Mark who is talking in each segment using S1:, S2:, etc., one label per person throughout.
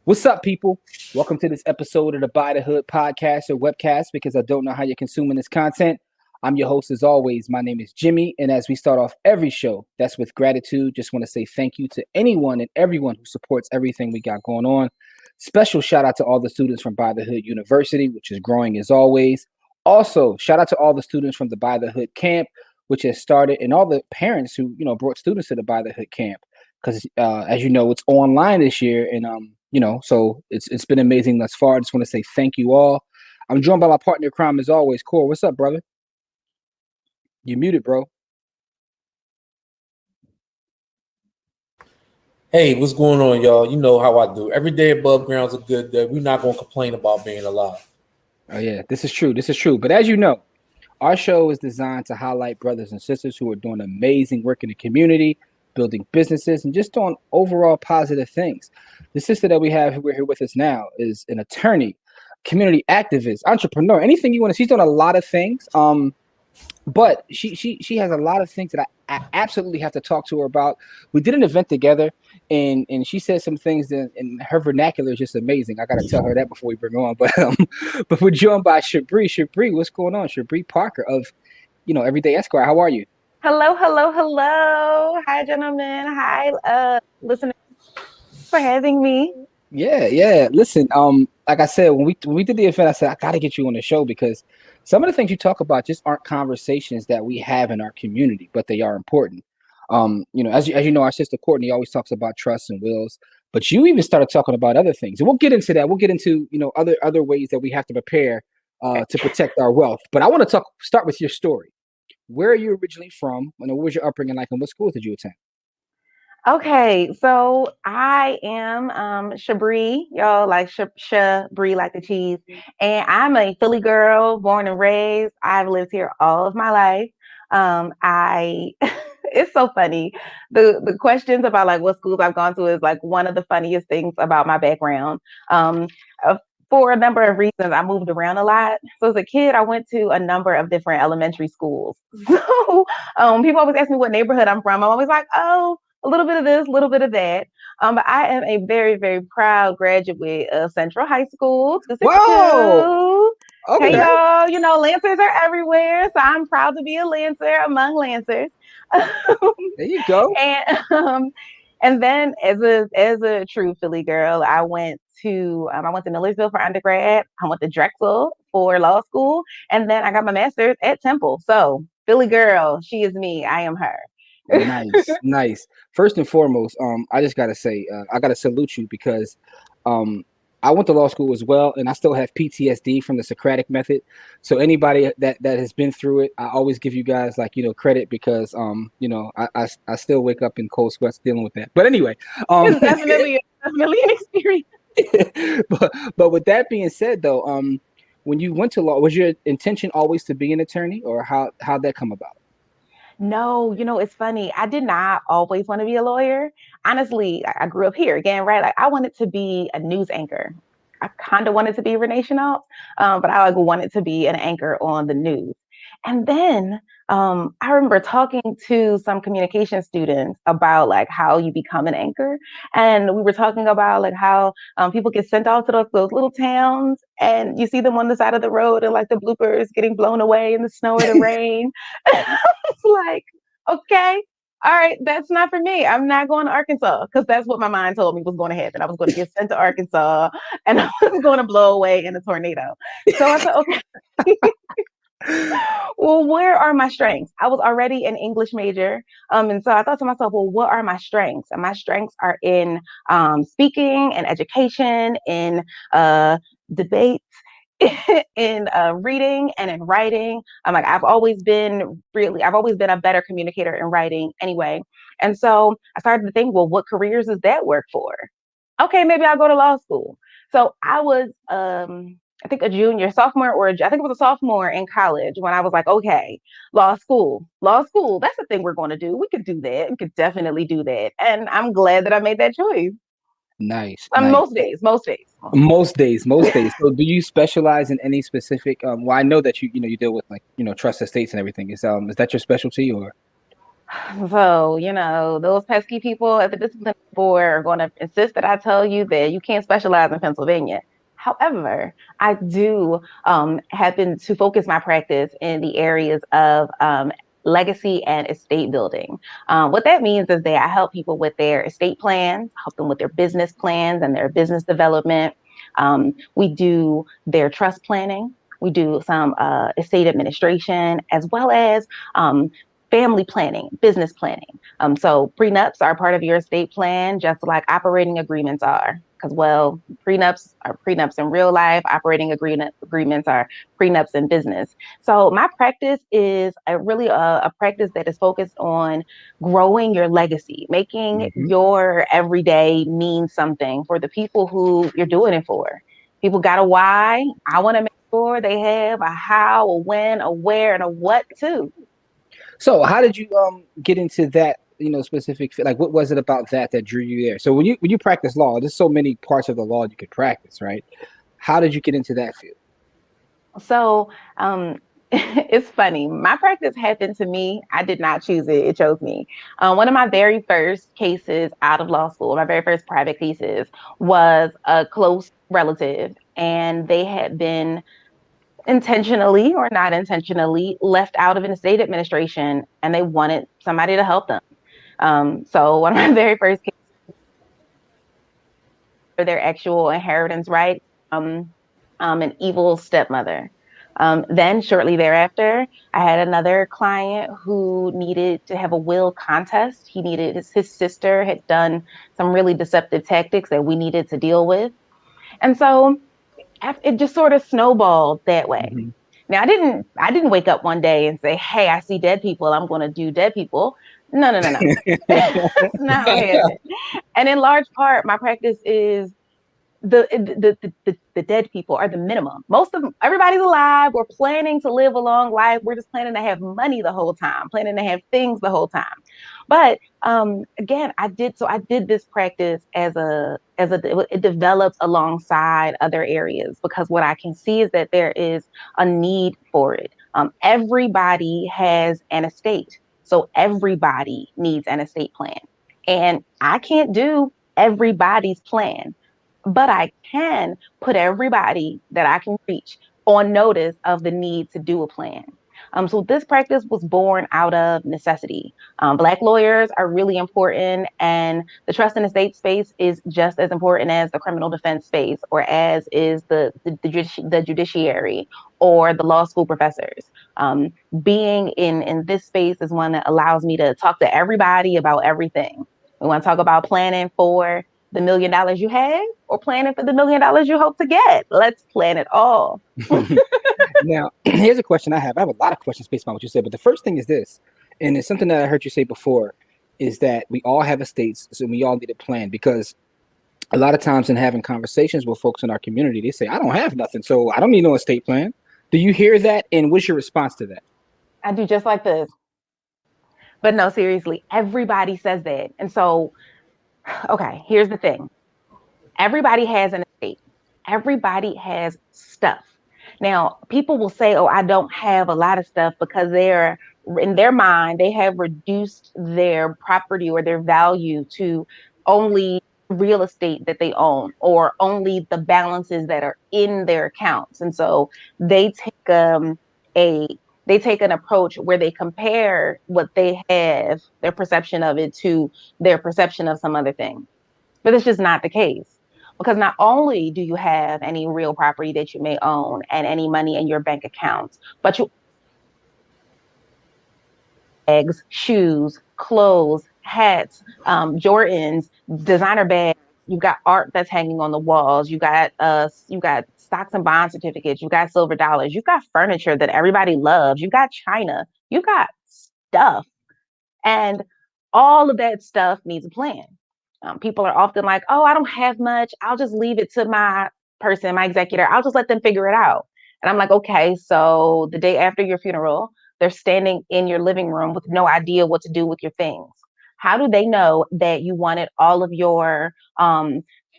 S1: What's up, people? Welcome to this episode of the Buy the Hood podcast or webcast because I don't know how you're consuming this content. I'm your host as always. My name is Jimmy. And as we start off every show, that's with gratitude. Just want to say thank you to anyone and everyone who supports everything we got going on. Special shout out to all the students from Buy the Hood University, which is growing as always. Also, shout out to all the students from the Buy the Hood camp, which has started, and all the parents who, brought students to the Buy the Hood camp. Because as you know, it's online this year. And so it's been amazing thus far. I just want to say thank you all. I'm joined by my partner in crime as always. Core, what's up, brother? You muted, bro.
S2: Hey, what's going on, y'all? You know how I do. Every day above ground's a good day. We're not going to complain about being alive.
S1: Oh, yeah, this is true. This is true. But as you know, our show is designed to highlight brothers and sisters who are doing amazing work in the community, building businesses, and just doing overall positive things. The sister that we have who we're here with us now is an attorney, community activist, entrepreneur, anything you want to. She's doing a lot of things. But she has a lot of things that I absolutely have to talk to her about. We did an event together, and she said some things that, and her vernacular is just amazing. I got to tell her that before we bring her on. But we're joined by Shabrei. Shabrei, what's going on? Shabrei Parker of, Everyday Esquire. How are you?
S3: Hello. Hi, gentlemen. Hi, listeners, for having me.
S1: Yeah. Listen, like I said, when we did the event, I said I got to get you on the show because some of the things you talk about just aren't conversations that we have in our community, but they are important. As you know, our sister Courtney always talks about trusts and wills, but you even started talking about other things, and we'll get into that. We'll get into other ways that we have to prepare to protect our wealth. But I want to start with your story. Where are you originally from? What was your upbringing like, and what schools did you attend?
S3: Okay, so I am Shabrei, y'all, like Shabrei, like the cheese, and I'm a Philly girl, born and raised. I've lived here all of my life. I It's so funny. The questions about like what schools I've gone to is like one of the funniest things about my background. For a number of reasons, I moved around a lot. So as a kid, I went to a number of different elementary schools. So people always ask me what neighborhood I'm from. I'm always like, oh, a little bit of this, a little bit of that. But I am a very, very proud graduate of Central High School. 262.
S1: Whoa! Okay.
S3: Hey, y'all, Lancers are everywhere. So I'm proud to be a Lancer among Lancers.
S1: There you go.
S3: And then as a true Philly girl, I went to Millersville for undergrad. I went to Drexel for law school, and then I got my master's at Temple. So Philly girl, she is me. I am her.
S1: Nice. First and foremost, I just gotta say, I gotta salute you because I went to law school as well, and I still have PTSD from the Socratic method. So anybody that has been through it, I always give you guys credit because I still wake up in cold sweats dealing with that. But anyway,
S3: it's definitely an experience.
S1: but with that being said, though, when you went to law, was your intention always to be an attorney, or how'd that come about?
S3: No, it's funny. I did not always want to be a lawyer. Honestly, I grew up here again, right? Like I wanted to be a news anchor. I kind of wanted to be Renee Chenault, but I wanted to be an anchor on the news. And then I remember talking to some communication students about like how you become an anchor. And we were talking about like how people get sent off to those little towns and you see them on the side of the road and like the bloopers getting blown away in the snow or the rain. It's like, okay, all right, that's not for me. I'm not going to Arkansas because that's what my mind told me was going to happen. I was going to get sent to Arkansas and I was going to blow away in a tornado. So I said, okay. Well, where are my strengths? I was already an English major. And so I thought to myself, well, what are my strengths? And my strengths are in speaking and education, in debates, in reading and in writing. I've always been a better communicator in writing anyway. And so I started to think, well, what careers does that work for? Okay, maybe I'll go to law school. So I was I think a sophomore, I think it was a sophomore in college when I was like, okay, law school, that's the thing we're going to do. We could do that. We could definitely do that. And I'm glad that I made that choice.
S1: Nice.
S3: Most days.
S1: So do you specialize in any specific, well, I know that you deal with trust estates and everything. Is that your specialty or?
S3: So, those pesky people at the discipline board are going to insist that I tell you that you can't specialize in Pennsylvania. However, I do happen to focus my practice in the areas of legacy and estate building. What that means is that I help people with their estate plans, help them with their business plans and their business development. We do their trust planning. We do some estate administration, as well as family planning, business planning. So prenups are part of your estate plan, just like operating agreements are. Because, well, prenups are prenups in real life, operating agreements are prenups in business. So my practice is a practice that is focused on growing your legacy, making your everyday mean something for the people who you're doing it for. People got a why. I want to make sure they have a how, a when, a where, and a what too.
S1: So how did you get into that, specific, like what was it about that drew you there? So when you practice law, there's so many parts of the law you could practice, right? How did you get into that field?
S3: So it's funny. My practice happened to me. I did not choose it. It chose me. One of my very first cases out of law school, my very first private cases, was a close relative, and they had been intentionally or not intentionally left out of an estate administration, and they wanted somebody to help them. So one of my very first cases for their actual inheritance rights, an evil stepmother. Then shortly thereafter, I had another client who needed to have a will contest. He needed his sister had done some really deceptive tactics that we needed to deal with. And so it just sort of snowballed that way.
S1: Mm-hmm.
S3: Now I didn't wake up one day and say, "Hey, I see dead people. I'm going to do dead people." No, no, no, no. That's not how it happened. And in large part, my practice is the dead people are the minimum. Most of them, everybody's alive. We're planning to live a long life. We're just planning to have money the whole time, planning to have things the whole time. But again, I did this practice it develops alongside other areas, because what I can see is that there is a need for it. Everybody has an estate, so everybody needs an estate plan, and I can't do everybody's plan, but I can put everybody that I can reach on notice of the need to do a plan. So this practice was born out of necessity. Black lawyers are really important, and the trust and estate space is just as important as the criminal defense space, or as is the judiciary or the law school professors. Um, Being in this space is one that allows me to talk to everybody about everything. We want to talk about planning for the $1 million you have, or planning for the $1 million you hope to get. Let's plan it all.
S1: Now, here's a question I have. I have a lot of questions based on what you said, but the first thing is this, and it's something that I heard you say before, is that we all have estates, so we all need a plan, because a lot of times in having conversations with folks in our community, they say, I don't have nothing, so I don't need no estate plan. Do you hear that? And what's your response to that?
S3: I do just like this. But no, seriously, everybody says that. And so, okay, here's the thing. Everybody has an estate. Everybody has stuff. Now, people will say, "Oh, I don't have a lot of stuff," because they're in their mind, they have reduced their property or their value to only real estate that they own, or only the balances that are in their accounts. And so they take a they take an approach where they compare what they have, their perception of it, to their perception of some other thing. But it's just not the case. Because not only do you have any real property that you may own and any money in your bank accounts, but you eggs, shoes, clothes, hats, Jordans, designer bags. You've got art that's hanging on the walls. You got stocks and bond certificates. You got silver dollars. You got furniture that everybody loves. You got china. You got stuff. And all of that stuff needs a plan. People are often like, "Oh, I don't have much. I'll just leave it to my person, my executor. I'll just let them figure it out." And I'm like, "Okay, so the day after your funeral, they're standing in your living room with no idea what to do with your things. How do they know that you wanted all of your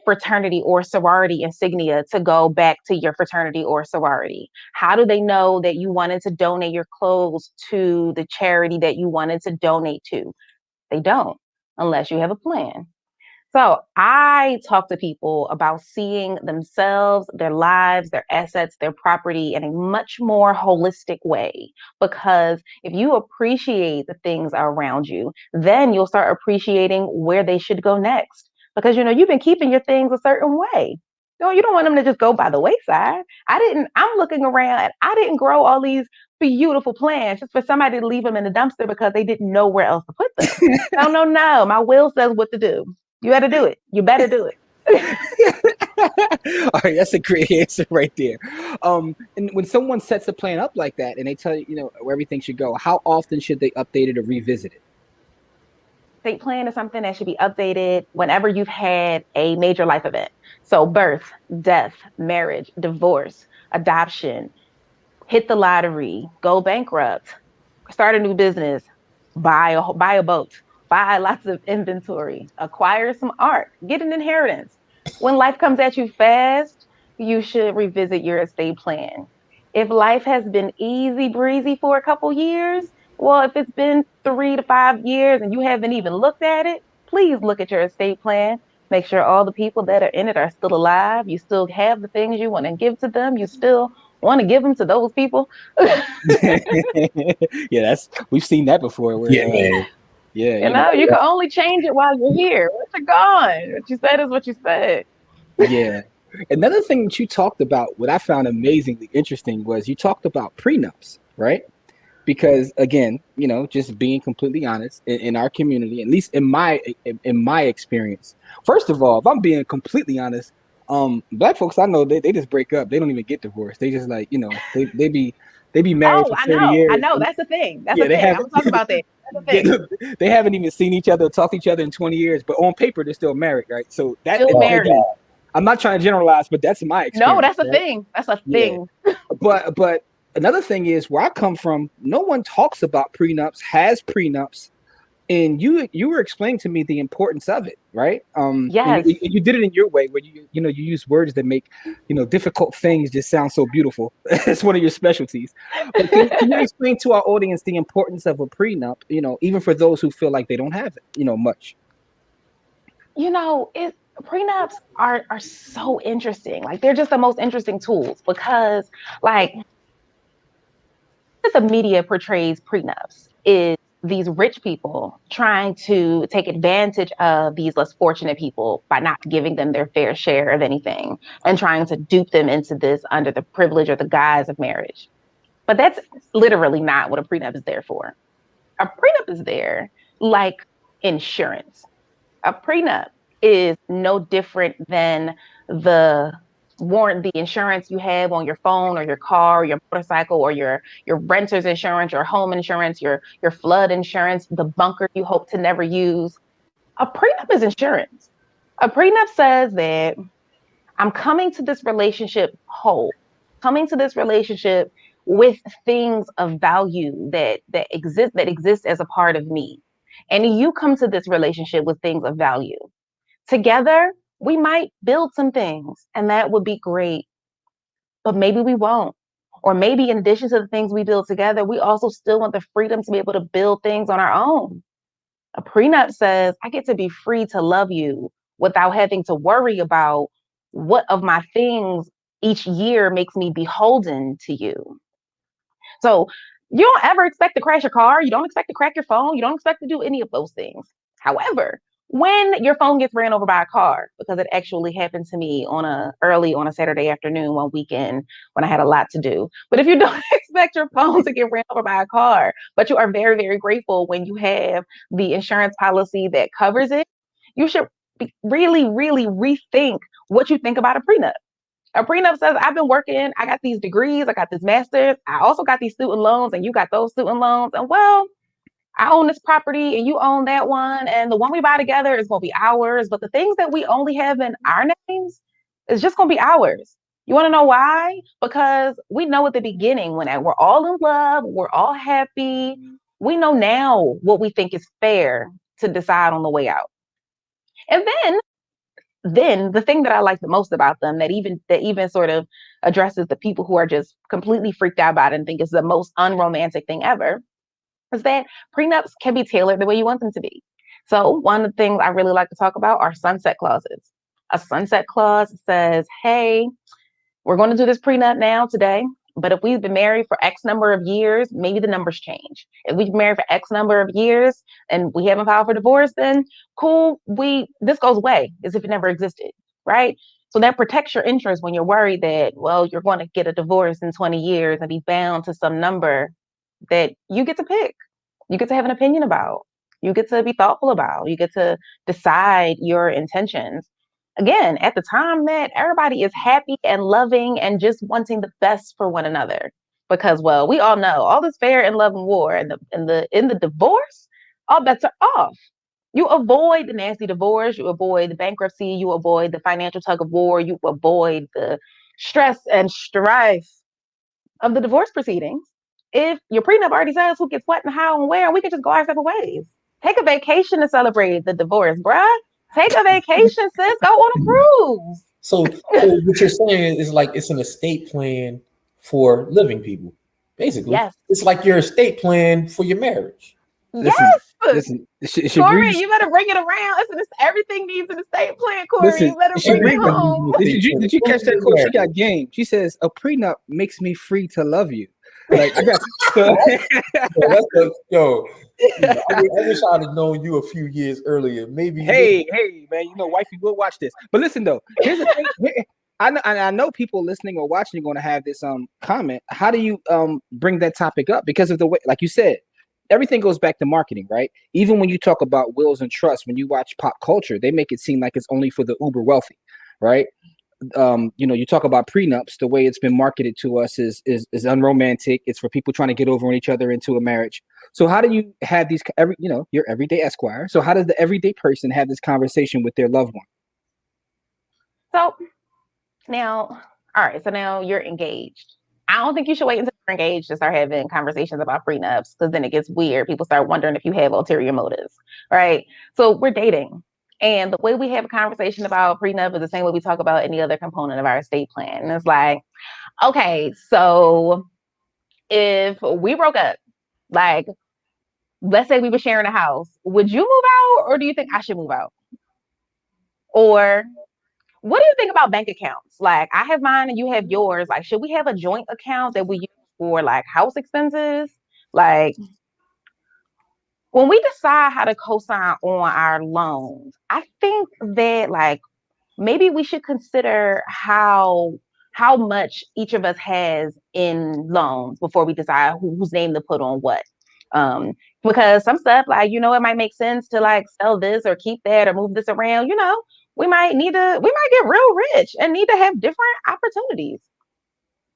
S3: fraternity or sorority insignia to go back to your fraternity or sorority? How do they know that you wanted to donate your clothes to the charity that you wanted to donate to? They don't, unless you have a plan. So I talk to people about seeing themselves, their lives, their assets, their property in a much more holistic way. Because if you appreciate the things around you, then you'll start appreciating where they should go next. Because you've been keeping your things a certain way. You don't want them to just go by the wayside. I'm looking around and I didn't grow all these beautiful plants just for somebody to leave them in the dumpster because they didn't know where else to put them. No, no, no. My will says what to do. You got to do it. You better do
S1: it. All right, that's a great answer right there. And when someone sets a plan up like that and they tell you, where everything should go, how often should they update it or revisit it?
S3: Estate plan is something that should be updated whenever you've had a major life event. So birth, death, marriage, divorce, adoption, hit the lottery, go bankrupt, start a new business, buy a boat, buy lots of inventory, acquire some art, get an inheritance. When life comes at you fast, you should revisit your estate plan. If life has been easy breezy for a couple years, well, if it's been 3 to 5 years and you haven't even looked at it, please look at your estate plan. Make sure all the people that are in it are still alive. You still have the things you want to give to them. You still want to give them to those people.
S1: Yeah, we've seen that before. Where,
S2: man.
S1: Yeah,
S3: you can only change it while you're here. Once you're gone, what you said is what you said.
S1: Yeah. Another thing that you talked about, what I found amazingly interesting, was you talked about prenups, right? Because again, just being completely honest, in our community, at least in my experience, first of all, if I'm being completely honest, Black folks I know they just break up. They don't even get divorced. They just like they be married for 40 years.
S3: I know. That's the thing. That's the
S1: they
S3: thing. I'm gonna talk about that. That's the thing.
S1: They haven't even seen each other, talked to each other in 20 years, but on paper they're still married, right? So that
S3: Still married.
S1: Again, I'm not trying to generalize, but that's my experience.
S3: No, that's a thing. That's a thing.
S1: But another thing is where I come from, no one talks about prenups, has prenups, and you were explaining to me the importance of it, right?
S3: Yes.
S1: You did it in your way, where you use words that make difficult things just sound so beautiful. It's one of your specialties. But can you explain to our audience the importance of a prenup? Even for those who feel like they don't have it, much.
S3: Prenups are so interesting. Like they're just the most interesting tools because the media portrays prenups is these rich people trying to take advantage of these less fortunate people by not giving them their fair share of anything and trying to dupe them into this under the privilege or the guise of marriage. But that's literally not what a prenup is there for. A prenup is there like insurance. A prenup is no different than the insurance you have on your phone or your car or your motorcycle or your renter's insurance, your home insurance, your flood insurance, the bunker you hope to never use. A prenup is insurance. A prenup says that I'm coming to this relationship whole, coming to this relationship with things of value that exist as a part of me. And you come to this relationship with things of value. Together, we might build some things, and that would be great. But maybe we won't. Or maybe in addition to the things we build together, we also still want the freedom to be able to build things on our own. A prenup says, I get to be free to love you without having to worry about what of my things each year makes me beholden to you. So you don't ever expect to crash your car. You don't expect to crack your phone. You don't expect to do any of those things. However, when your phone gets ran over by a car, because it actually happened to me early on a Saturday afternoon, one weekend when I had a lot to do. But if you don't expect your phone to get ran over by a car, but you are very, very grateful when you have the insurance policy that covers it, you should really, really rethink what you think about a prenup. A prenup says, I've been working, I got these degrees, I got this master's, I also got these student loans, and you got those student loans. And well, I own this property and you own that one. And the one we buy together is going to be ours. But the things that we only have in our names is just going to be ours. You want to know why? Because we know at the beginning when we're all in love, we're all happy. We know now what we think is fair to decide on the way out. And then then the thing that I like the most about them that even sort of addresses the people who are just completely freaked out about it and think it's the most unromantic thing ever is that prenups can be tailored the way you want them to be. So one of the things I really like to talk about are sunset clauses. A sunset clause says, hey, we're going to do this prenup now today, but if we've been married for X number of years, maybe the numbers change. If we've been married for X number of years and we haven't filed for divorce, then cool, this goes away as if it never existed, right? So that protects your interest when you're worried that, well, you're going to get a divorce in 20 years and be bound to some number that you get to pick. You get to have an opinion about. You get to be thoughtful about. You get to decide your intentions. Again, at the time that everybody is happy and loving and just wanting the best for one another. Because, well, we all know all this fair in love and war and in the divorce, all bets are off. You avoid the nasty divorce, you avoid the bankruptcy, you avoid the financial tug of war, you avoid the stress and strife of the divorce proceedings. If your prenup already says who gets what and how and where, we can just go our separate ways. Take a vacation to celebrate the divorce, bruh. Take a vacation, sis. Go on a cruise.
S2: So what you're saying is like it's an estate plan for living people, basically.
S3: Yes.
S2: It's like your estate plan for your marriage.
S3: Listen, Corey, you better bring it around. Listen, everything needs an estate plan, Corey. You better bring it home.
S1: Did you catch that quote? She got game. She says, "A prenup makes me free to love you." Like I got
S2: I wish I'd have known you a few years earlier. Maybe.
S1: Hey, man, wifey will watch this. But listen though, here's the thing. I know people listening or watching are going to have this comment. How do you bring that topic up? Because of the way, like you said, everything goes back to marketing, right? Even when you talk about wills and trusts, when you watch pop culture, they make it seem like it's only for the uber wealthy, right? You talk about prenups, the way it's been marketed to us is unromantic. It's for people trying to get over on each other into a marriage. So how do you have these your everyday Esquire? So how does the everyday person have this conversation with their loved one?
S3: So now, all right, so now you're engaged. I don't think you should wait until you're engaged to start having conversations about prenups because then it gets weird. People start wondering if you have ulterior motives, right? So we're dating. And the way we have a conversation about prenup is the same way we talk about any other component of our estate plan. And it's like, okay, so if we broke up, like, let's say we were sharing a house, would you move out or do you think I should move out? Or what do you think about bank accounts? Like, I have mine and you have yours. Like, should we have a joint account that we use for like house expenses? Like, when we decide how to co-sign on our loans, I think that like maybe we should consider how much each of us has in loans before we decide whose name to put on what. Because some stuff like, it might make sense to like sell this or keep that or move this around, we might get real rich and need to have different opportunities.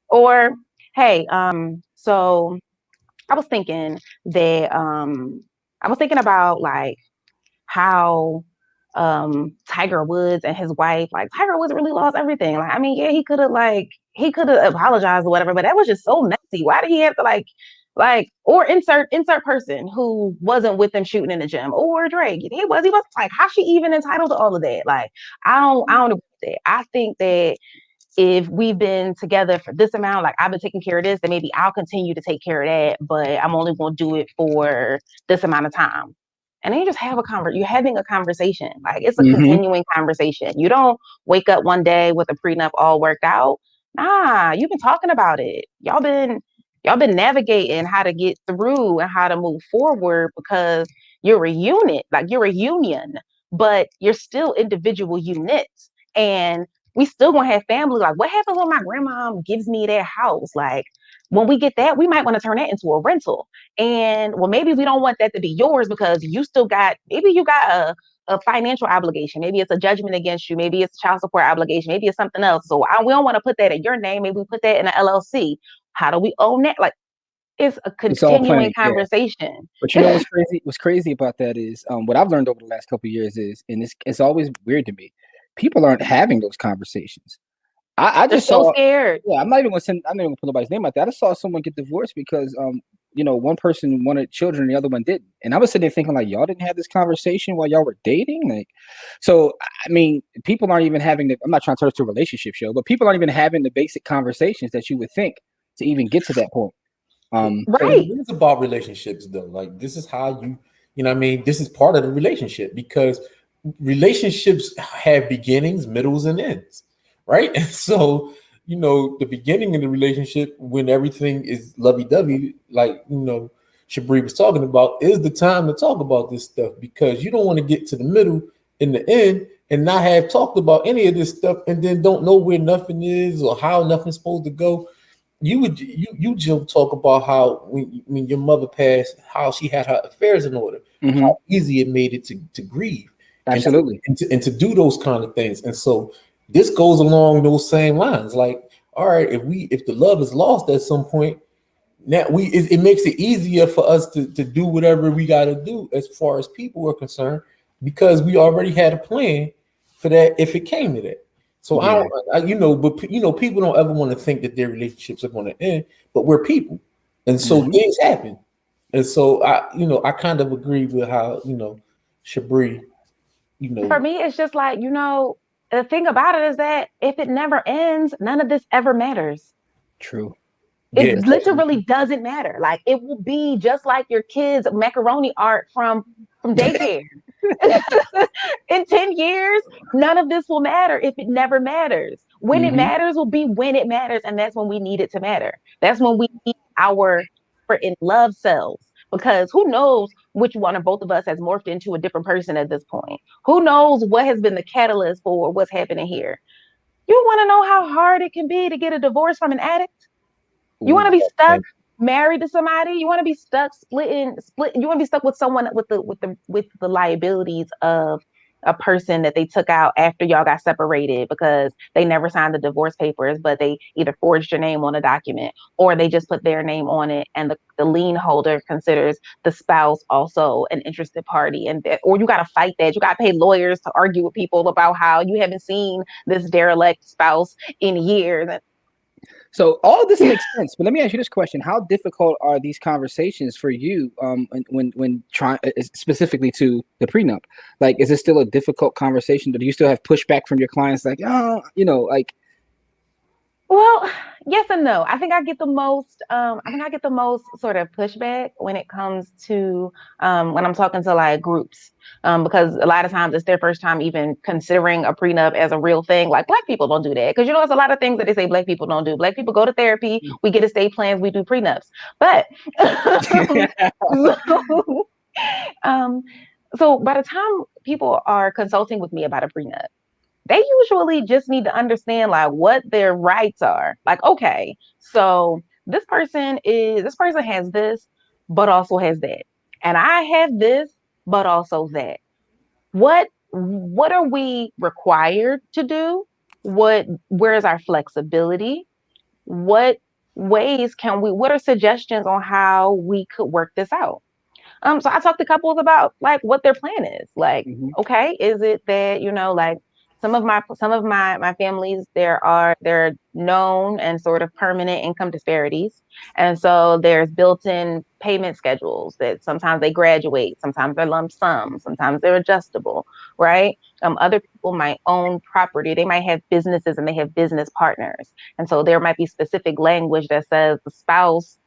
S3: Or, hey, so I was thinking that I was thinking about like how Tiger Woods and his wife, like Tiger Woods really lost everything. Like, I mean, yeah, he could have apologized or whatever, but that was just so messy. Why did he have to or insert person who wasn't with them shooting in the gym, or Drake? He was like, how's she even entitled to all of that? Like, I don't agree with that. I think that if we've been together for this amount, like I've been taking care of this, then maybe I'll continue to take care of that, but I'm only going to do it for this amount of time. And then you just have you're having a conversation. Like, it's a continuing conversation. You don't wake up one day with a prenup all worked out. Nah, you've been talking about it. Y'all been navigating how to get through and how to move forward because you're a unit, like you're a union, but you're still individual units. And we still gonna have family. Like, what happens when my grandma gives me their house? Like, when we get that, we might want to turn that into a rental. And well, maybe we don't want that to be yours because you still got, maybe you got a financial obligation. Maybe it's a judgment against you. Maybe it's a child support obligation. Maybe it's something else. So we don't want to put that in your name. Maybe we put that in an LLC. How do we own that? Like, it's a continuing conversation. Yeah.
S1: But you know what's crazy? What's crazy about that is what I've learned over the last couple of years is, and it's always weird to me, people aren't having those conversations. I just
S3: so scared.
S1: Yeah, I'm not even gonna put nobody's name out there. I just saw someone get divorced because one person wanted children and the other one didn't. And I was sitting there thinking, like, y'all didn't have this conversation while y'all were dating? Like, so, I mean, people aren't even having I'm not trying to turn this to a relationship show, but people aren't even having the basic conversations that you would think to even get to that point.
S3: Right.
S2: It is about relationships, though. Like, this is how you know what I mean? This is part of the relationship, because relationships have beginnings, middles, and ends, right? And so, the beginning of the relationship, when everything is lovey-dovey, like, Shabrei was talking about, is the time to talk about this stuff, because you don't want to get to the middle in the end and not have talked about any of this stuff, and then don't know where nothing is or how nothing's supposed to go. You just talk about how when your mother passed, how she had her affairs in order, how easy it made it to grieve,
S1: absolutely,
S2: and to do those kind of things. And so this goes along those same lines. Like, all right, if the love is lost at some point, now it makes it easier for us to do whatever we got to do as far as people are concerned, because we already had a plan for that if it came to that. So people don't ever want to think that their relationships are going to end, but we're people, and so things happen. And so I kind of agree with how Shabrei.
S3: For me, it's just like, the thing about it is that if it never ends, none of this ever matters.
S1: True.
S3: It literally doesn't matter. Like, it will be just like your kids' macaroni art from daycare. In 10 years, none of this will matter if it never matters. When it matters will be when it matters, and that's when we need it to matter. That's when we need our in love cells, because who knows which one or both of us has morphed into a different person at this point. Who knows what has been the catalyst for what's happening here? You want to know how hard it can be to get a divorce from an addict? You want to be stuck married to somebody? You want to be stuck split? You want to be stuck with someone with the liabilities of a person that they took out after y'all got separated because they never signed the divorce papers, but they either forged your name on a document or they just put their name on it, and the lien holder considers the spouse also an interested party, or you got to fight that. You got to pay lawyers to argue with people about how you haven't seen this derelict spouse in years.
S1: So all of this makes sense, but let me ask you this question: how difficult are these conversations for you when trying specifically to the prenup? Like, is it still a difficult conversation? Do you still have pushback from your clients? Like, like.
S3: Well, yes and no. I think I get the most. Sort of pushback when it comes to when I'm talking to like groups, because a lot of times it's their first time even considering a prenup as a real thing. Like, Black people don't do that, because it's a lot of things that they say Black people don't do. Black people go to therapy, we get estate plans, we do prenups. But so by the time people are consulting with me about a prenup, they usually just need to understand like what their rights are. Like, okay, so this person has this, but also has that. And I have this, but also that. What are we required to do? Where is our flexibility? What what are suggestions on how we could work this out? So I talked to couples about like what their plan is. Like, okay, is it that, like some of my families, there are known and sort of permanent income disparities. And so there's built-in payment schedules that sometimes they graduate, sometimes they're lump sum, sometimes they're adjustable, right? Other people might own property, they might have businesses and they have business partners. And so there might be specific language that says the spouse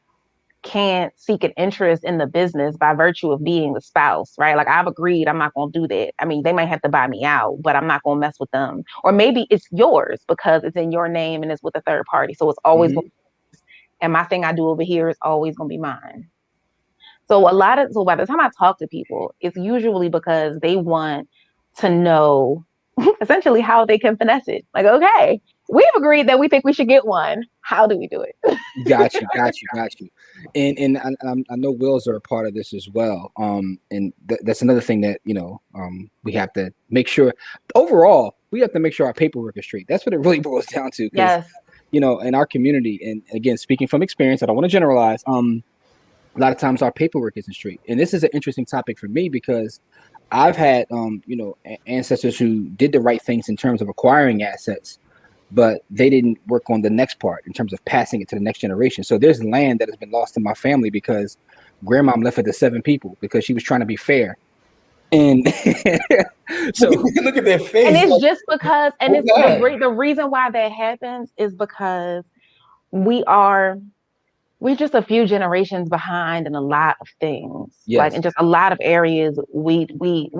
S3: can't seek an interest in the business by virtue of being the spouse, right? Like, I've agreed I'm not going to do that. I mean, they might have to buy me out, but I'm not going to mess with them. Or maybe it's yours because it's in your name and it's with a third party. So it's always going to be, and my thing I do over here is always going to be mine. So by the time I talk to people, it's usually because they want to know essentially how they can finesse it. Like, okay, we've agreed that we think we should get one. How do we do it?
S1: Got you. And I know wills are a part of this as well. And that's another thing that we have to make sure. Overall, we have to make sure our paperwork is straight. That's what it really boils down to.
S3: Yes.
S1: In our community, and again, speaking from experience, I don't want to generalize. A lot of times our paperwork isn't straight, and this is an interesting topic for me because I've had ancestors who did the right things in terms of acquiring assets, but they didn't work on the next part in terms of passing it to the next generation. So there's land that has been lost in my family because grandmom left it to 7 people because she was trying to be fair. And so
S2: look at their face.
S3: And it's just because, and it's the reason why that happens is because we're just a few generations behind in a lot of things.
S1: Yes.
S3: Like in just a lot of areas, we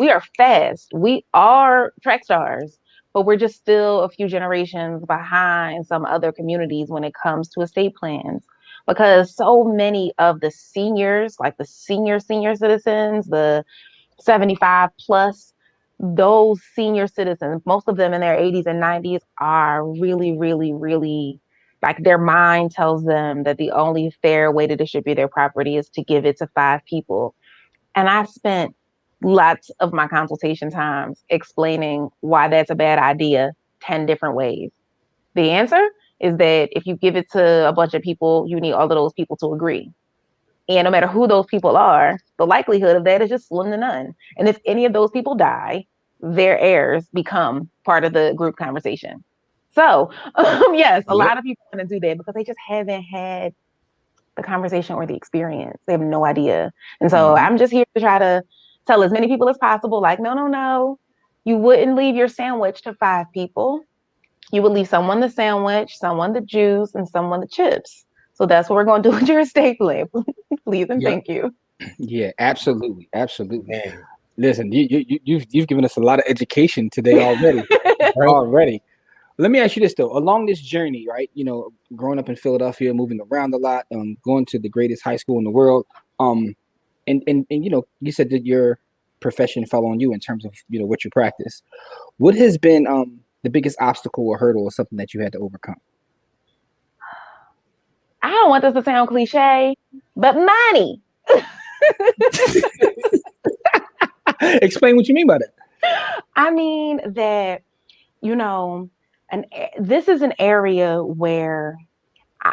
S3: are fast. We are track stars, but we're just still a few generations behind some other communities when it comes to estate plans. Because so many of the seniors, like the senior citizens, the 75 plus, those senior citizens, most of them in their 80s and 90s, are really, really, really, like, their mind tells them that the only fair way to distribute their property is to give it to 5 people. And I spent lots of my consultation times explaining why that's a bad idea 10 different ways. The answer is that if you give it to a bunch of people, you need all of those people to agree. And no matter who those people are, the likelihood of that is just slim to none. And if any of those people die, their heirs become part of the group conversation. So, yes, a lot of people want to do that because they just haven't had the conversation or the experience. They have no idea. And so I'm just here to try to tell as many people as possible, like, no. You wouldn't leave your sandwich to 5 people. You would leave someone the sandwich, someone the juice, and someone the chips. So that's what we're going to do with your estate plan. Please and thank you.
S1: Yeah, absolutely. Man. Listen, you've given us a lot of education today already. Already. Let me ask you this though. Along this journey, right? You know, growing up in Philadelphia, moving around a lot, going to the greatest high school in the world, and you know, you said that your profession fell on you in terms of, you know, what you practice. What has been the biggest obstacle or hurdle or something that you had to overcome?
S3: I don't want this to sound cliche, but money.
S1: Explain what you mean by that.
S3: I mean that, you know, and this is an area where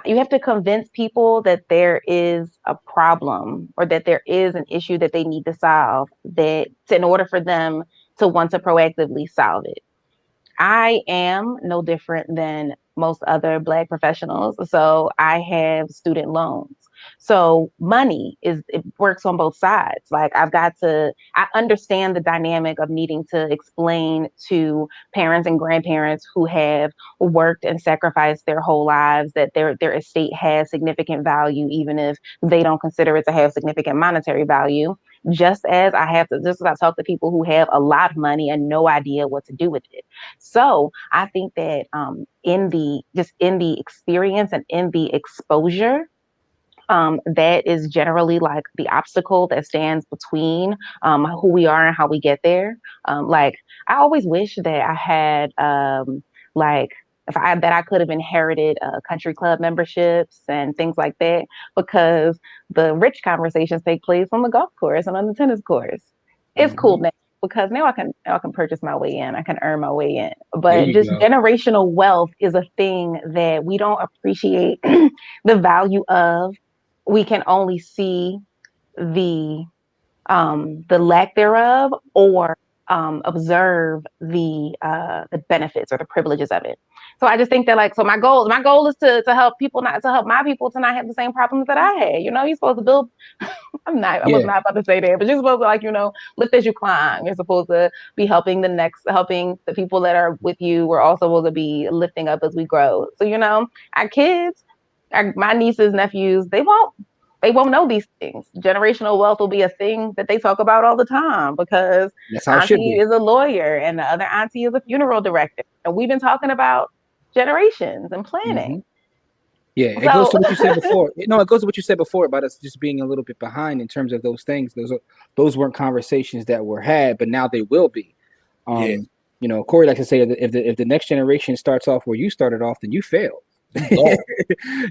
S3: you have to convince people that there is a problem or that there is an issue that they need to solve, that in order for them to want to proactively solve it. I am no different than most other Black professionals. So I have student loans. So it works on both sides. Like I understand the dynamic of needing to explain to parents and grandparents who have worked and sacrificed their whole lives that their estate has significant value, even if they don't consider it to have significant monetary value. Just as I talk to people who have a lot of money and no idea what to do with it. So I think that in the experience and in the exposure, that is generally like the obstacle that stands between who we are and how we get there. Like I always wish that I had like that I could have inherited country club memberships and things like that, because the rich conversations take place on the golf course and on the tennis course. It's cool now because now I can purchase my way in. I can earn my way in. But just generational wealth is a thing that we don't appreciate the value of. We can only see the lack thereof, or observe the benefits or the privileges of it. So I just think that my goal is to help my people to not have the same problems that I had. You know, you're supposed to build. I was not about to say that, but you're supposed to lift as you climb. You're supposed to be helping the people that are with you. We're also supposed to be lifting up as we grow. So, you know, our kids, my nieces, nephews, they won't know these things. Generational wealth will be a thing that they talk about all the time because auntie is a lawyer and the other auntie is a funeral director. And we've been talking about generations and planning.
S1: Yeah, it goes to what you said before. No, it goes to what you said before about us just being a little bit behind in terms of those things. Those weren't conversations that were had, but now they will be. You know, Corey likes to say that if the next generation starts off where you started off, then you failed.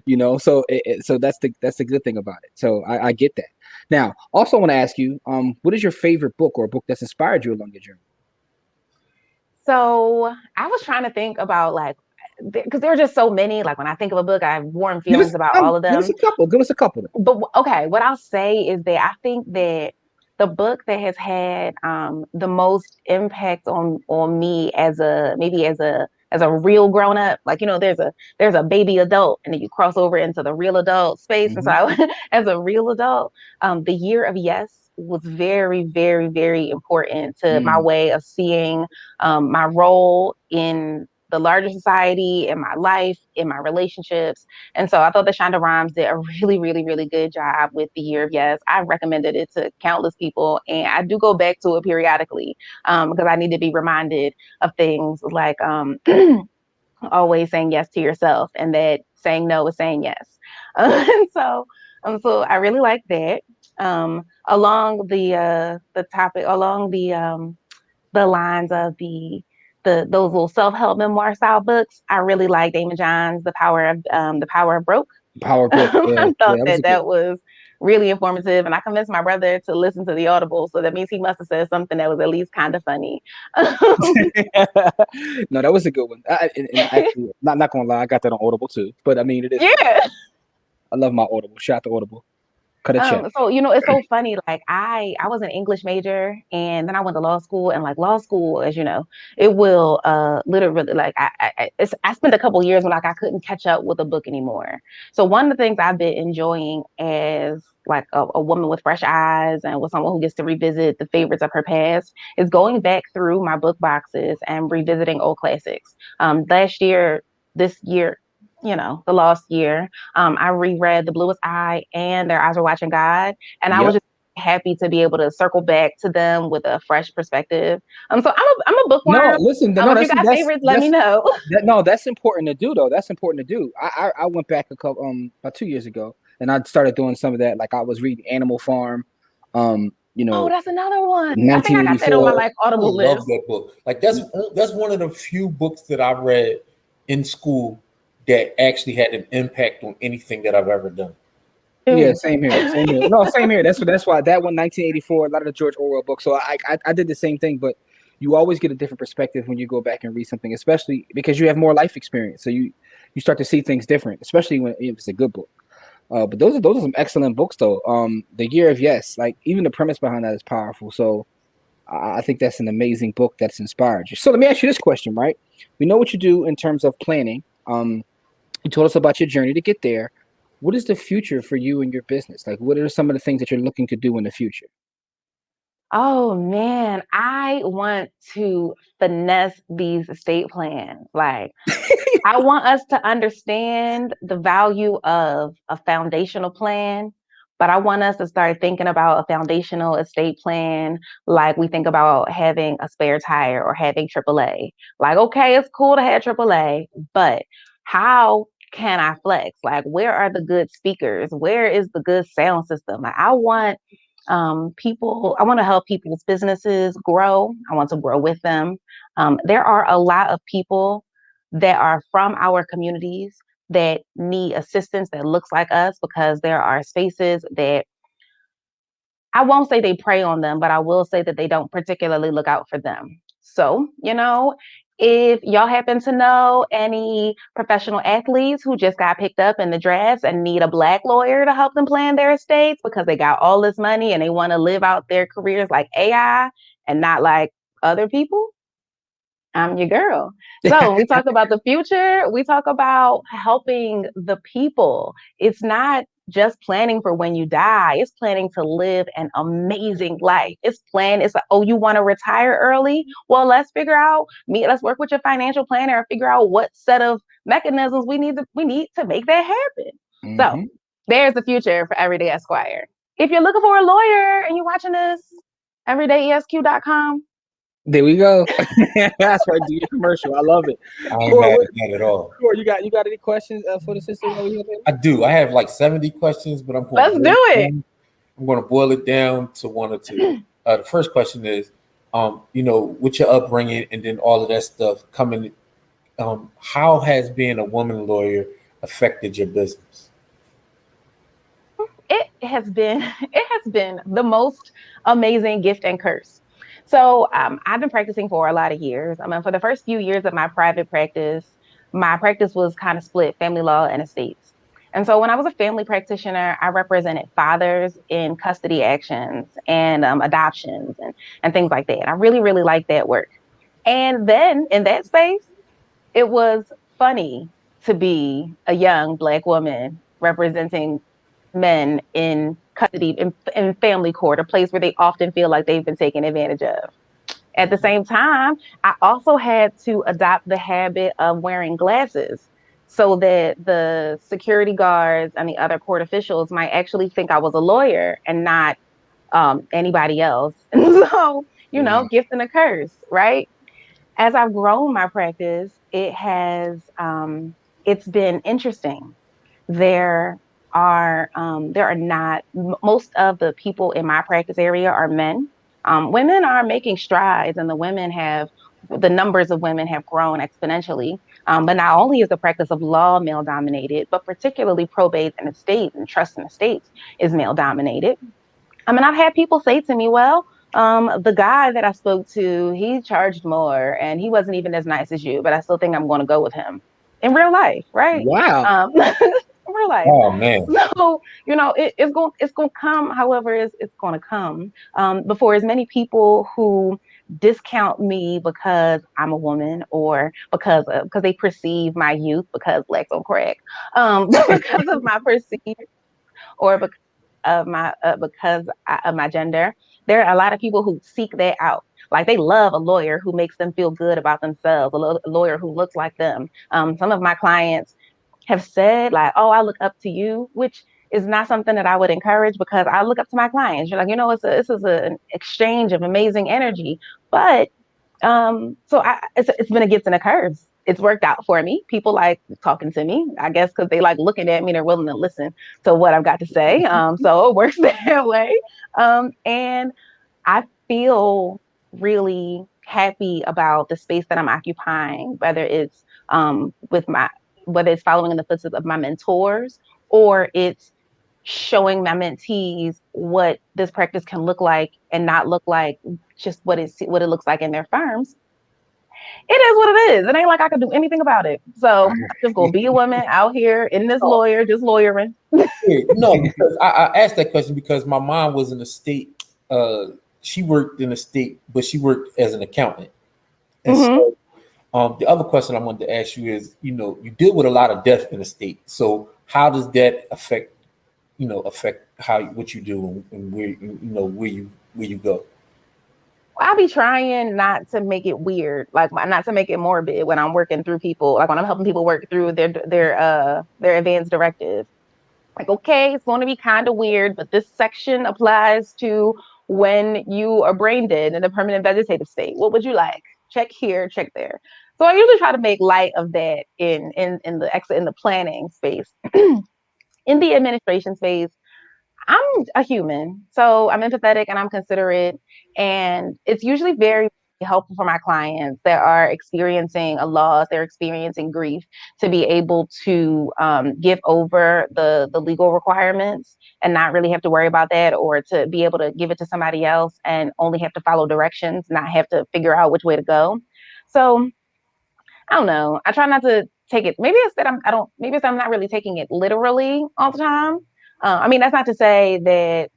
S1: You know, so that's the good thing about it. So I get that. Now, also want to ask you, what is your favorite book or a book that's inspired you along your journey?
S3: So I was trying to think about because there are just so many. Like when I think of a book, I have warm feelings about all of them.
S1: Give us a couple.
S3: But okay, what I'll say is that I think that the book that has had the most impact on me as a as a real grown up. Like, there's a baby adult, and then you cross over into the real adult space. And so as a real adult, the year of yes was very, very, very important to my way of seeing my role in the larger society, in my life, in my relationships. And so I thought that Shonda Rhimes did a really, really, really good job with the year of yes. I've recommended it to countless people, and I do go back to it periodically because I need to be reminded of things like always saying yes to yourself, and that saying no is saying yes. And so I really like that. Along the topic, along the lines of those little self-help memoir style books, I really like Damon John's The Power of Broke.
S1: Power Broke. Yeah,
S3: I thought
S1: yeah,
S3: that was really informative, and I convinced my brother to listen to the Audible, so that means he must have said something that was at least kind of funny.
S1: No, that was a good one. And actually, not gonna lie, I got that on Audible too. But I mean, it is.
S3: Yeah.
S1: I love my Audible. Shout out to Audible. Cut a check.
S3: So it's so funny. Like I was an English major, and then I went to law school, and like law school, as you know, it will literally like I spent a couple years when like I couldn't catch up with a book anymore. So one of the things I've been enjoying as like a woman with fresh eyes and with someone who gets to revisit the favorites of her past is going back through my book boxes and revisiting old classics. This year, the last year, I reread The Bluest Eye and Their Eyes Were Watching God, and I was just happy to be able to circle back to them with a fresh perspective. So I'm a bookworm.
S1: No, listen, no,
S3: if you got favorites, let me know.
S1: That's important to do, though. That's important to do. I went back about 2 years ago, and I started doing some of that. Like I was reading Animal Farm.
S3: Oh, that's another one. I think I got
S1: 1984.
S3: that on my like Audible list.
S2: I love that book. Like that's one of the few books that I read in school that actually had an impact on anything that I've ever done.
S1: Yeah, same here. No, same here. That's why that one, 1984, a lot of the George Orwell books. So I did the same thing, but you always get a different perspective when you go back and read something, especially because you have more life experience. So you start to see things different, especially if it's a good book. But those are some excellent books, though. The Year of Yes, like even the premise behind that is powerful. So I think that's an amazing book that's inspired you. So let me ask you this question, right? We know what you do in terms of planning. You told us about your journey to get there. What is the future for you and your business? Like, what are some of the things that you're looking to do in the future?
S3: Oh man, I want to finesse these estate plans. Like, I want us to understand the value of a foundational plan, but I want us to start thinking about a foundational estate plan like we think about having a spare tire or having AAA. Like, okay, it's cool to have AAA, but how can I flex? Like, where are the good speakers? Where is the good sound system? Like, I want I want to help people's businesses grow. I want to grow with them. There are a lot of people that are from our communities that need assistance that looks like us, because there are spaces that I won't say they prey on them, but I will say that they don't particularly look out for them. So, if y'all happen to know any professional athletes who just got picked up in the drafts and need a Black lawyer to help them plan their estates because they got all this money and they want to live out their careers like AI and not like other people, I'm your girl. So we talk about the future. We talk about helping the people. It's not just planning for when you die. It's planning to live an amazing life. It's like, oh, you want to retire early? Well, let's work with your financial planner and figure out what set of mechanisms we need to make that happen. Mm-hmm. So there's the future for Everyday Esquire. If you're looking for a lawyer and you're watching this, everydayesq.com.
S1: There we go. That's right. Do your commercial. I love it.
S2: I ain't mad at that at all.
S1: Cool. You got any questions for the sister?
S2: I do. I have like 70 questions, but
S3: let's do it.
S2: I'm going to boil it down to one or two. The first question is, with your upbringing and then all of that stuff coming, how has being a woman lawyer affected your business?
S3: It has been the most amazing gift and curse. So I've been practicing for a lot of years. For the first few years of my private practice, my practice was kind of split, family law and estates. And so when I was a family practitioner, I represented fathers in custody actions and adoptions and things like that. I really, really liked that work. And then in that space, it was funny to be a young Black woman representing men in custody, in family court, a place where they often feel like they've been taken advantage of. At the same time, I also had to adopt the habit of wearing glasses so that the security guards and the other court officials might actually think I was a lawyer and not anybody else. And so,
S2: Wow.
S3: gift and a curse, right? As I've grown my practice, it's been interesting. There are not most of the people in my practice area are men. Women are making strides, and the numbers of women have grown exponentially. But not only is the practice of law male dominated, but particularly probate and estate and trust and estates is male dominated. I mean, I've had people say to me, well, the guy that I spoke to, he charged more and he wasn't even as nice as you, but I still think I'm going to go with him in real life, right?
S1: Wow.
S3: In real life.
S2: Oh man.
S3: So, it's going to come, however, it's going to come. Before as many people who discount me because I'm a woman or because they perceive my youth because Blacks on crack, because of my perceived or of my gender. There are a lot of people who seek that out. Like they love a lawyer who makes them feel good about themselves, a lawyer who looks like them. Some of my clients have said like, "Oh, I look up to you," which is not something that I would encourage because I look up to my clients. You're like, this is an exchange of amazing energy, but it's been a gift and a curse. It's worked out for me. People like talking to me, I guess, because they like looking at me. They're willing to listen to what I've got to say. So it works that way. And I feel really happy about the space that I'm occupying, whether it's following in the footsteps of my mentors or it's showing my mentees what this practice can look like and not look like just what it looks like in their firms. It is what it is. It ain't like I can do anything about it. So I'm just gonna be a woman out here in this lawyer, just lawyering.
S2: No, because I asked that question because my mom was in the state. She worked in the state, but she worked as an accountant. And so, the other question I wanted to ask you is, you deal with a lot of death in the state. So, how does that affect how what you do and where you go?
S3: I'll be trying not to make it weird, like not to make it morbid when I'm working through people, like when I'm helping people work through their advance directive. Like, okay, it's going to be kind of weird, but this section applies to when you are brain dead in a permanent vegetative state. What would you like? Check here, check there. So I usually try to make light of that in the planning space. In the administration space, I'm a human, so I'm empathetic and I'm considerate, and it's usually very helpful for my clients that are experiencing a loss, they're experiencing grief, to be able to give over the legal requirements and not really have to worry about that, or to be able to give it to somebody else and only have to follow directions, not have to figure out which way to go. So I don't know. I try not to take it. Maybe it's that I don't. Maybe it's that I'm not really taking it literally all the time. I mean, that's not to say that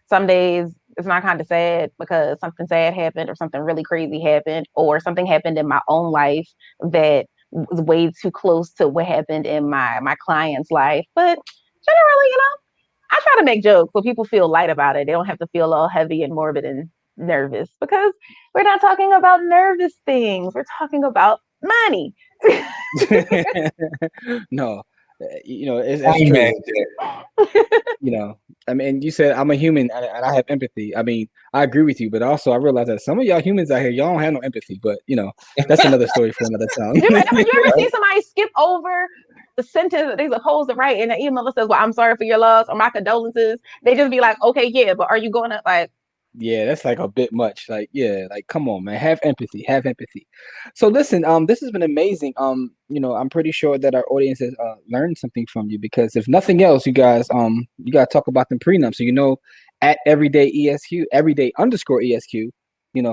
S3: some days it's not kind of sad because something sad happened or something really crazy happened or something happened in my own life that was way too close to what happened in my client's life. But generally, I try to make jokes so people feel light about it. They don't have to feel all heavy and morbid and nervous because we're not talking about nervous things. We're talking about money.
S1: No, it's true. I mean, you said I'm a human and I have empathy. I mean, I agree with you, but also I realize that some of y'all humans out here, y'all don't have no empathy. But that's another story for another time.
S3: You ever see somebody skip over the sentence that they're supposed to write in the email that says, "Well, I'm sorry for your loss" or "My condolences"? They just be like, "Okay, yeah, but are you going to like?"
S1: Yeah, that's like a bit much. Like, yeah, like come on, man. Have empathy. Have empathy. So listen, this has been amazing. I'm pretty sure that our audience has learned something from you because if nothing else, you guys, you gotta talk about them prenups. So at everyday ESQ, everyday_ESQ,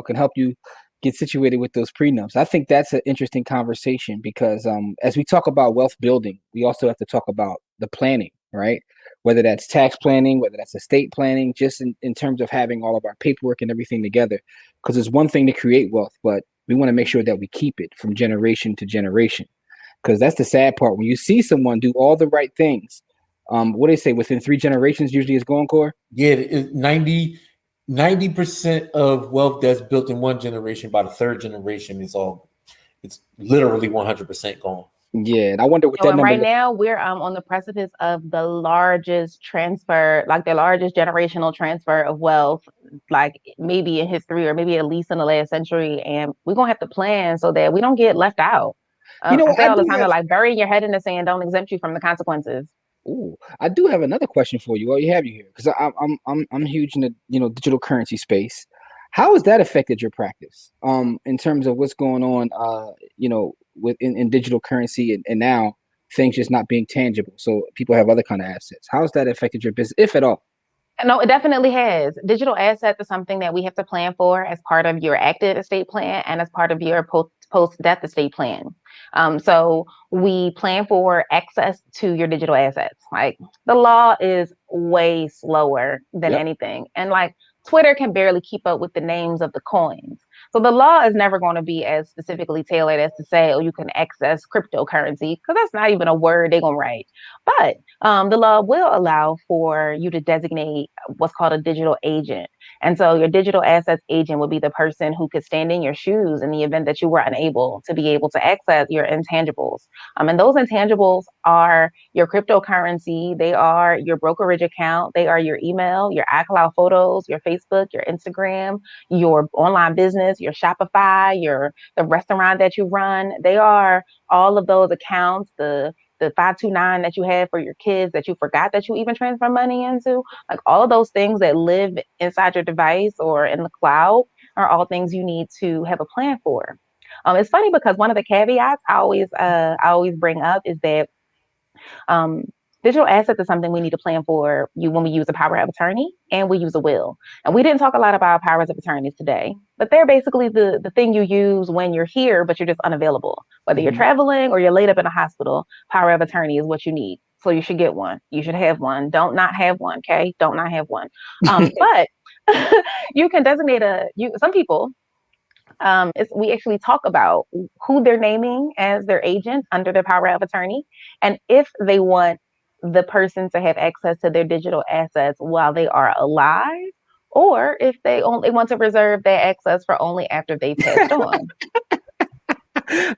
S1: can help you get situated with those prenups. I think that's an interesting conversation because as we talk about wealth building, we also have to talk about the planning, right? Whether that's tax planning, whether that's estate planning, just in terms of having all of our paperwork and everything together. Because it's one thing to create wealth, but we want to make sure that we keep it from generation to generation. Because that's the sad part. When you see someone do all the right things, what do they say? Within 3 generations, usually is gone, core.
S2: Yeah, 90% of wealth that's built in one generation, by the third generation, it's literally 100% gone.
S1: Yeah, and I wonder what
S3: So,
S1: that
S3: and
S1: number.
S3: right now we're on the precipice of the largest transfer, like the largest generational transfer of wealth, like maybe in history or maybe at least in the last century. And we're gonna have to plan so that we don't get left out.
S1: You know
S3: I
S1: what?
S3: say
S1: I
S3: all the
S1: do
S3: time, they're
S1: have.
S3: like burying your head in the sand don't exempt you from the consequences.
S1: Ooh, I do have another question for you. Well, you have you here because I'm huge in the digital currency space. How has that affected your practice? In terms of what's going on, in digital currency and now things just not being tangible. So people have other kind of assets. How has that affected your business, if at all?
S3: No, it definitely has. Digital assets is something that we have to plan for as part of your active estate plan and as part of your post death estate plan. So we plan for access to your digital assets. Like the law is way slower than
S1: Yep.
S3: anything, and like Twitter can barely keep up with the names of the coins. So the law is never going to be as specifically tailored as to say, oh, you can access cryptocurrency because that's not even a word they're gonna write. But the law will allow for you to designate what's called a digital agent. And so your digital assets agent would be the person who could stand in your shoes in the event that you were unable to be able to access your intangibles. And those intangibles are your cryptocurrency, they are your brokerage account, they are your email, your iCloud photos, your Facebook, your Instagram, your online business, your Shopify, the restaurant that you run. They are all of those accounts, the 529 that you had for your kids that you forgot that you even transfer money into, like all of those things that live inside your device or in the cloud are all things you need to have a plan for. It's funny because one of the caveats I always bring up is that um, digital assets is something we need to plan for you when we use a power of attorney and we use a will. And we didn't talk a lot about powers of attorneys today, but they're basically the thing you use when you're here, but you're just unavailable. Whether you're traveling or you're laid up in a hospital, power of attorney is what you need. So you should get one. You should have one. Don't not have one. Okay. Don't not have one. But you can designate some people we actually talk about who they're naming as their agent under their power of attorney, and if they want the person to have access to their digital assets while they are alive, or if they only want to reserve their access for only after they passed on.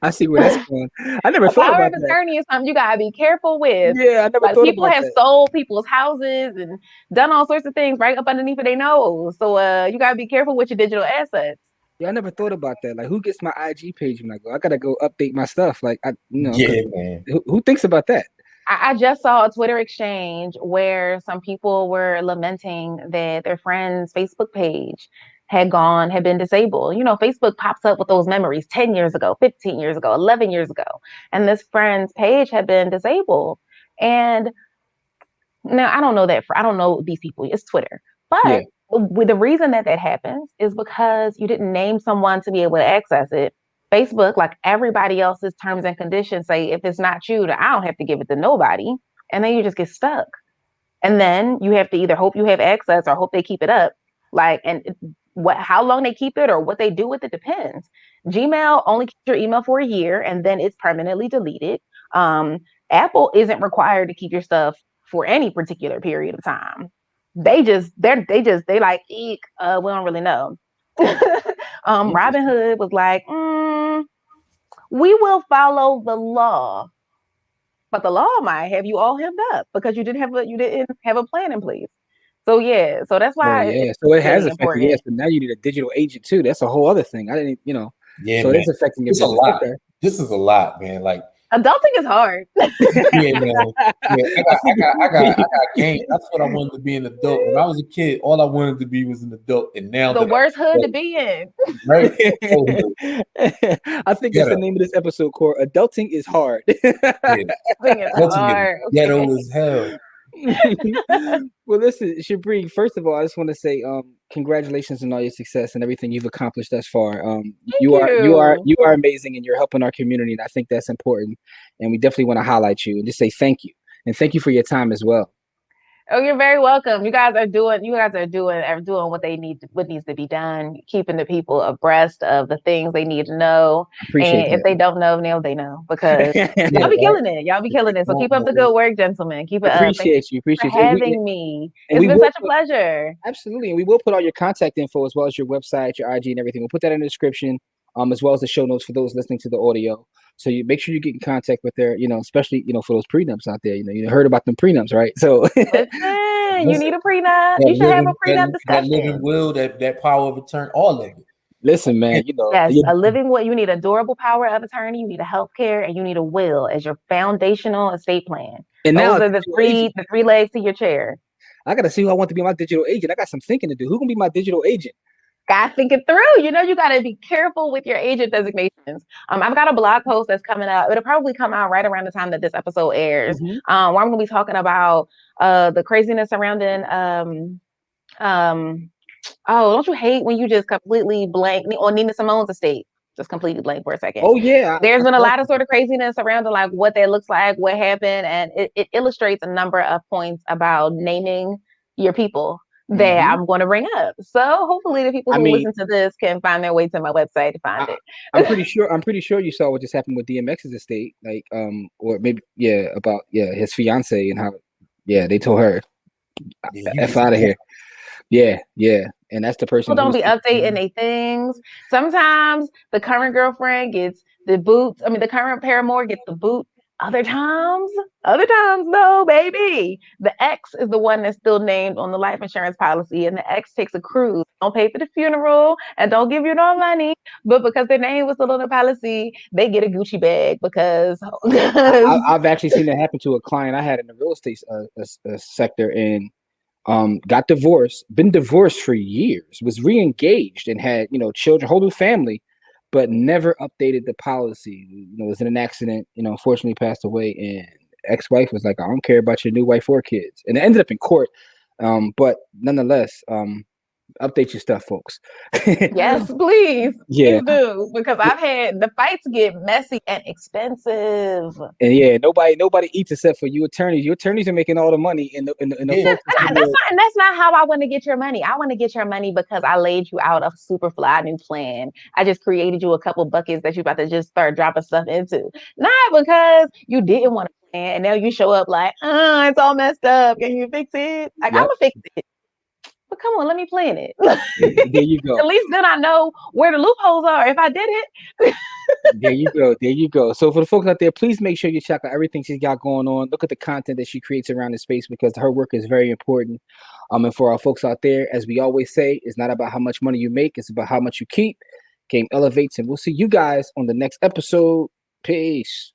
S1: I see where that's going. I never
S3: A
S1: thought
S3: power
S1: about
S3: of
S1: that.
S3: attorney is something you gotta be careful with.
S1: Yeah, I never
S3: Like
S1: thought
S3: people
S1: about
S3: have
S1: that.
S3: sold people's houses and done all sorts of things right up underneath of their nose. So you gotta be careful with your digital assets.
S1: Yeah, I never thought about that. Like, who gets my IG page when I go? I gotta go update my stuff. Like,
S2: Yeah, man.
S1: who thinks about that?
S3: I just saw a Twitter exchange where some people were lamenting that their friend's Facebook page had been disabled. You know, Facebook pops up with those memories 10 years ago, 15 years ago, 11 years ago. And this friend's page had been disabled. And now I don't know these people. It's Twitter.
S1: Yeah,
S3: But with the reason that happens is because you didn't name someone to be able to access it. Facebook, like everybody else's terms and conditions, say if it's not you, I don't have to give it to nobody. And then you just get stuck. And then you have to either hope you have access or hope they keep it up. Like, and how long they keep it or what they do with it depends. Gmail only keeps your email for a year and then it's permanently deleted. Um, Apple isn't required to keep your stuff for any particular period of time. They like, eek, we don't really know. Robinhood was like, we will follow the law, but the law might have you all hemmed up because you didn't have a plan in place. So yeah, so that's
S1: oh
S3: why
S1: yeah.
S3: it's
S1: So it has
S3: really
S1: affected. Yeah.
S3: important.
S1: So now you need a digital agent too. That's a whole other thing. I didn't,
S2: Yeah,
S1: So it
S2: man.
S1: is affecting your
S2: It's a
S1: business.
S2: lot.
S1: Okay.
S2: This is a lot, man. Like,
S3: Adulting is hard.
S2: yeah, man. Yeah,
S1: I figured.
S2: I got game. That's what I wanted to be an adult. When I was a kid, all I wanted to be was an adult. And now
S3: The
S2: that
S3: worst hood to
S2: I'm
S3: be in.
S2: right,
S1: I think that's the
S2: ghetto.
S1: name of this episode, Core. Adulting is hard.
S2: Yeah,
S3: Adulting is
S2: ultimately
S3: hard.
S2: ghetto
S3: Okay.
S2: as hell.
S1: Well, listen, Shabrei, first of all, I just want to say congratulations on all your success and everything you've accomplished thus far.
S3: Thank you.
S1: You are amazing and you're helping our community, and I think that's important. And we definitely want to highlight you and just say thank you. And thank you for your time as well.
S3: Oh, you're very welcome. You guys are doing what needs to be done, keeping the people abreast of the things they need to know.
S1: Appreciate
S3: And if they don't know, now they know, because y'all be killing it. Y'all be killing it. So keep up the good work, gentlemen. Keep it up. Thank you for having me. It's been such a pleasure.
S1: Absolutely. And we will put all your contact info as well as your website, your IG and everything. We'll put that in the description, as well as the show notes for those listening to the audio. So you make sure you get in contact with their, especially, for those prenups out there. You heard about them prenups, right? So
S3: listen, you need a prenup. You should have a prenup discussion.
S2: That living will, that power of attorney, all of it.
S1: Listen, man,
S3: Yes, a living will. You need a durable power of attorney. You need a healthcare, and you need a will as your foundational estate plan. And those are the three legs to your chair.
S1: I gotta see who I want to be my digital agent. I got some thinking to do. Who can be my digital agent?
S3: Gotta think it through. You gotta be careful with your agent designations. I've got a blog post that's coming out. It'll probably come out right around the time that this episode airs. Where I'm gonna be talking about the craziness surrounding don't you hate when you just completely blank on Nina Simone's estate? Just completely blank for a second.
S1: Oh yeah.
S3: There's been a lot of sort of craziness surrounding like what that looks like, what happened, and it illustrates a number of points about naming your people that I'm going to bring up. So hopefully the people who listen to this can find their way to my website to find it.
S1: I'm pretty sure you saw what just happened with DMX's estate, like or maybe about his fiance and how they told her F out of here. Yeah. And that's the person.
S3: People don't be updating their things. Sometimes the current girlfriend gets the boot. I mean, the current paramour gets the boot. Other times, no, baby. The ex is the one that's still named on the life insurance policy, and the ex takes a cruise. Don't pay for the funeral and don't give you no money, but because their name was still on the policy, they get a Gucci bag because.
S1: I've actually seen that happen to a client I had in the real estate sector, and got divorced, been divorced for years, was re-engaged and had children, whole new family, but never updated the policy. Was in an accident, unfortunately passed away, and ex-wife was like, I don't care about your new wife or kids, and it ended up in court. But nonetheless, update your stuff, folks.
S3: Yes, please. Please do, because I've had the fights get messy and expensive.
S1: And nobody eats except for you attorneys. Your attorneys are making all the money in the
S3: that's not how I want to get your money. I want to get your money because I laid you out a super fly new plan. I just created you a couple buckets that you about to just start dropping stuff into. Not because you didn't want to plan and now you show up like, it's all messed up. Can you fix it? Like, I'm gonna fix it. But come on, let me plan it.
S1: There you go.
S3: At least then I know where the loopholes are if I did it.
S1: There you go. So for the folks out there, please make sure you check out everything she's got going on. Look at the content that she creates around the space, because her work is very important. And for our folks out there, as we always say, it's not about how much money you make, it's about how much you keep. Game elevates, and we'll see you guys on the next episode. Peace.